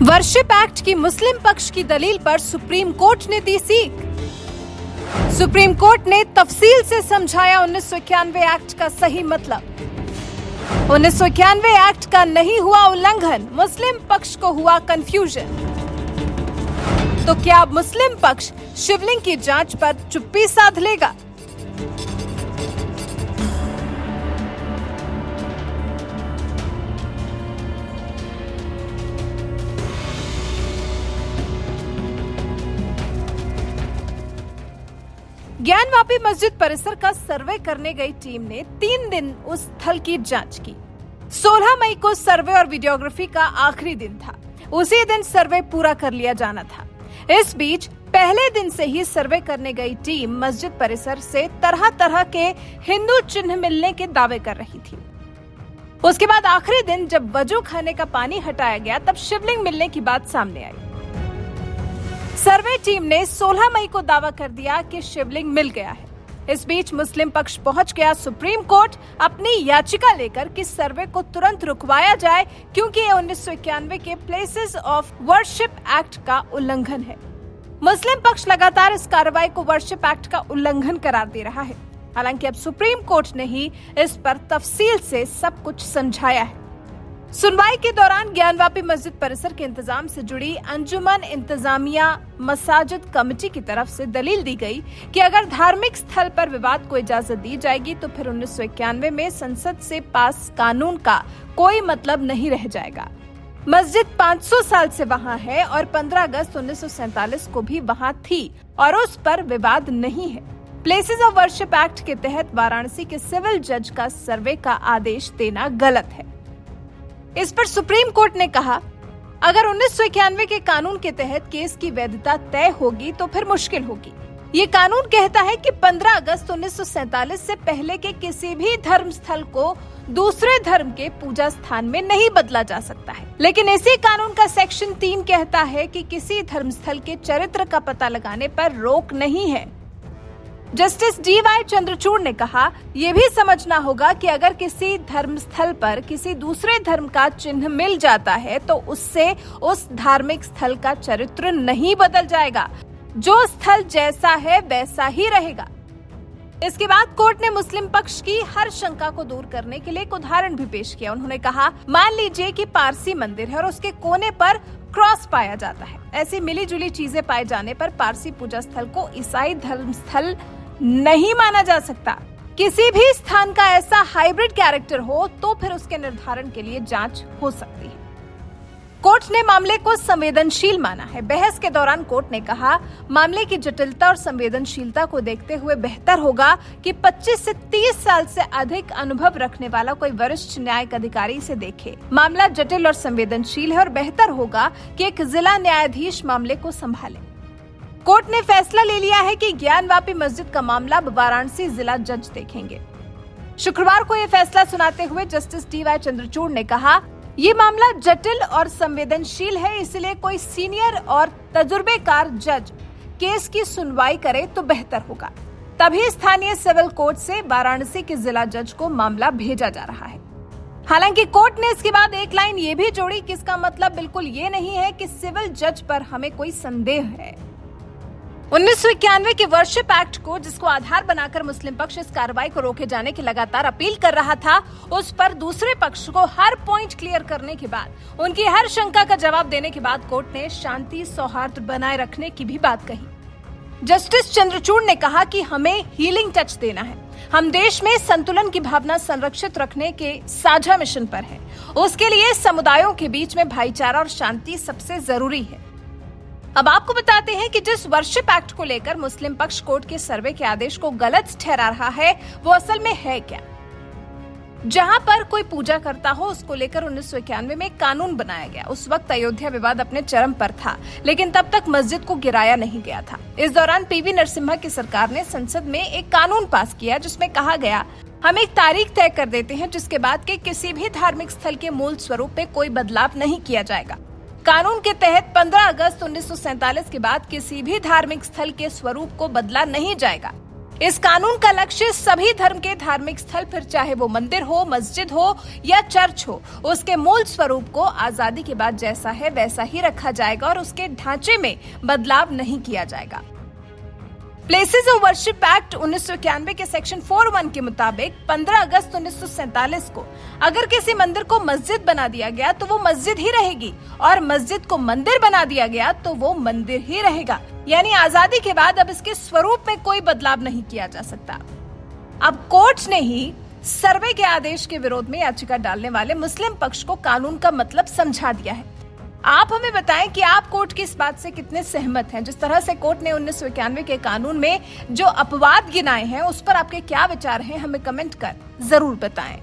Worship act की मुस्लिम पक्ष की दलील पर सुप्रीम कोर्ट ने दी सीख। सुप्रीम कोर्ट ने तफसील से समझाया 1991 एक्ट का सही मतलब। 1991 एक्ट का नहीं हुआ उल्लंघन, मुस्लिम पक्ष को हुआ कंफ्यूजन। तो क्या अब मुस्लिम पक्ष शिवलिंग की जांच पर चुप्पी साध लेगा? ज्ञानवापी मस्जिद परिसर का सर्वे करने गई टीम ने 3 दिन उस स्थल की जांच की। 16 मई को सर्वे और वीडियोग्राफी का आखिरी दिन था। उसी दिन सर्वे पूरा कर लिया जाना था। इस बीच पहले दिन से ही सर्वे करने गई टीम मस्जिद परिसर से तरह तरह के हिंदू चिन्ह मिलने के दावे कर रही थी। उसके बाद आखिरी दिन जब वजू खाने का पानी हटाया गया तब शिवलिंग मिलने की बात सामने आई। सर्वे टीम ने 16 मई को दावा कर दिया कि शिवलिंग मिल गया है। इस बीच मुस्लिम पक्ष पहुंच गया सुप्रीम कोर्ट अपनी याचिका लेकर कि सर्वे को तुरंत रुकवाया जाए, क्योंकि ये 1991 के प्लेसेस ऑफ वर्शिप एक्ट का उल्लंघन है। मुस्लिम पक्ष लगातार इस कार्रवाई को वर्शिप एक्ट का उल्लंघन करार दे रहा है। हालांकि अब सुप्रीम कोर्ट ने ही इस पर तफसील से सब कुछ समझाया है। सुनवाई के दौरान ज्ञानवापी मस्जिद परिसर के इंतजाम से जुड़ी अंजुमन इंतजामिया मसाजिद कमेटी की तरफ से दलील दी गई कि अगर धार्मिक स्थल पर विवाद को इजाजत दी जाएगी तो फिर 1991 में संसद से पास कानून का कोई मतलब नहीं रह जाएगा। मस्जिद 500 साल से वहां है और 15 अगस्त 1947 को भी वहां थी और उस पर विवाद नहीं है। प्लेसेस ऑफ वर्शिप एक्ट के तहत वाराणसी के सिविल जज का सर्वे का आदेश देना गलत है। इस पर सुप्रीम कोर्ट ने कहा, अगर 1991 के कानून के तहत केस की वैधता तय होगी तो फिर मुश्किल होगी। ये कानून कहता है कि 15 अगस्त 1947 से पहले के किसी भी धर्म स्थल को दूसरे धर्म के पूजा स्थान में नहीं बदला जा सकता है। लेकिन इसी कानून का सेक्शन 3 कहता है कि किसी धर्म स्थल के चरित्र का पता लगाने पर रोक नहीं है। Justice D.Y. चंद्रचूड़ ने कहा, ये भी समझना होगा कि अगर किसी धर्म स्थल पर किसी दूसरे धर्म का चिन्ह मिल जाता है तो उससे उस धार्मिक स्थल का चरित्र नहीं बदल जाएगा। जो स्थल जैसा है वैसा ही रहेगा। इसके बाद कोर्ट ने मुस्लिम पक्ष की हर शंका को दूर करने के लिए एक उदाहरण भी पेश किया। उन्होंने कहा, मान लीजिए कि पारसी मंदिर है और उसके कोने पर क्रॉस पाया जाता है। ऐसी मिली जुली चीजें पाए जाने पर पारसी पूजा स्थल को ईसाई धर्म स्थल नहीं माना जा सकता। किसी भी स्थान का ऐसा हाइब्रिड कैरेक्टर हो तो फिर उसके निर्धारण के लिए जांच हो सकती है। कोर्ट ने मामले को संवेदनशील माना है। बहस के दौरान कोर्ट ने कहा, मामले की जटिलता और संवेदनशीलता को देखते हुए बेहतर होगा कि 25 से 30 साल से अधिक अनुभव रखने वाला कोई वरिष्ठ न्यायिक अधिकारी इसे देखे। मामला जटिल और संवेदनशील है और बेहतर होगा कि एक जिला न्यायाधीश मामले को संभाले। कोर्ट ने फैसला ले लिया है कि ज्ञानवापी मस्जिद का मामला वाराणसी जिला जज देखेंगे। शुक्रवार को यह फैसला सुनाते हुए जस्टिस D.Y. चंद्रचूड़ ने कहा, ये मामला जटिल और संवेदनशील है, इसलिए कोई सीनियर और तजुर्बेकार जज केस की सुनवाई करे तो बेहतर होगा। तभी स्थानीय सिविल कोर्ट से वाराणसी के जिला जज को मामला भेजा जा रहा है। हालांकि कोर्ट ने इसके बाद एक लाइन ये भी जोड़ी कि इसका मतलब बिल्कुल ये नहीं है कि सिविल जज पर हमें कोई संदेह है। 1991 के वर्शिप एक्ट को, जिसको आधार बनाकर मुस्लिम पक्ष इस कार्रवाई को रोके जाने की लगातार अपील कर रहा था, उस पर दूसरे पक्ष को हर पॉइंट क्लियर करने के बाद, उनकी हर शंका का जवाब देने के बाद कोर्ट ने शांति सौहार्द बनाए रखने की भी बात कही। जस्टिस चंद्रचूड़ ने कहा कि हमें हीलिंग टच देना है। हम देश में संतुलन की भावना संरक्षित रखने के साझा मिशन पर हैं। उसके लिए समुदायों के बीच में भाईचारा और शांति सबसे जरूरी है। अब आपको बताते हैं कि जिस वर्शिप एक्ट को लेकर मुस्लिम पक्ष कोर्ट के सर्वे के आदेश को गलत ठहरा रहा है, वो असल में है क्या। जहां पर कोई पूजा करता हो उसको लेकर 1991 में एक कानून बनाया गया। उस वक्त अयोध्या विवाद अपने चरम पर था, लेकिन तब तक मस्जिद को गिराया नहीं गया था। इस दौरान PV नरसिम्हा की सरकार ने संसद में एक कानून पास किया जिसमें कहा गया, हम एक तारीख तय कर देते हैं जिसके बाद के किसी भी धार्मिक स्थल के मूल स्वरूप पे कोई बदलाव नहीं किया जाएगा। कानून के तहत 15 अगस्त 1947 के बाद किसी भी धार्मिक स्थल के स्वरूप को बदला नहीं जाएगा। इस कानून का लक्ष्य सभी धर्म के धार्मिक स्थल, फिर चाहे वो मंदिर हो, मस्जिद हो या चर्च हो, उसके मूल स्वरूप को आजादी के बाद जैसा है वैसा ही रखा जाएगा और उसके ढांचे में बदलाव नहीं किया जाएगा। प्लेसेस ऑफ वर्शिप एक्ट 1991 के सेक्शन 4(1) के मुताबिक 15 अगस्त 1947 को अगर किसी मंदिर को मस्जिद बना दिया गया तो वो मस्जिद ही रहेगी और मस्जिद को मंदिर बना दिया गया तो वो मंदिर ही रहेगा। यानी आजादी के बाद अब इसके स्वरूप में कोई बदलाव नहीं किया जा सकता। अब कोर्ट ने ही सर्वे के आदेश के विरोध में याचिका डालने वाले मुस्लिम पक्ष को कानून का मतलब समझा दिया है। आप हमें बताएं कि आप कोर्ट की इस बात से कितने सहमत हैं। जिस तरह से कोर्ट ने 1991 के कानून में जो अपवाद गिनाए हैं उस पर आपके क्या विचार हैं, हमें कमेंट कर जरूर बताएं।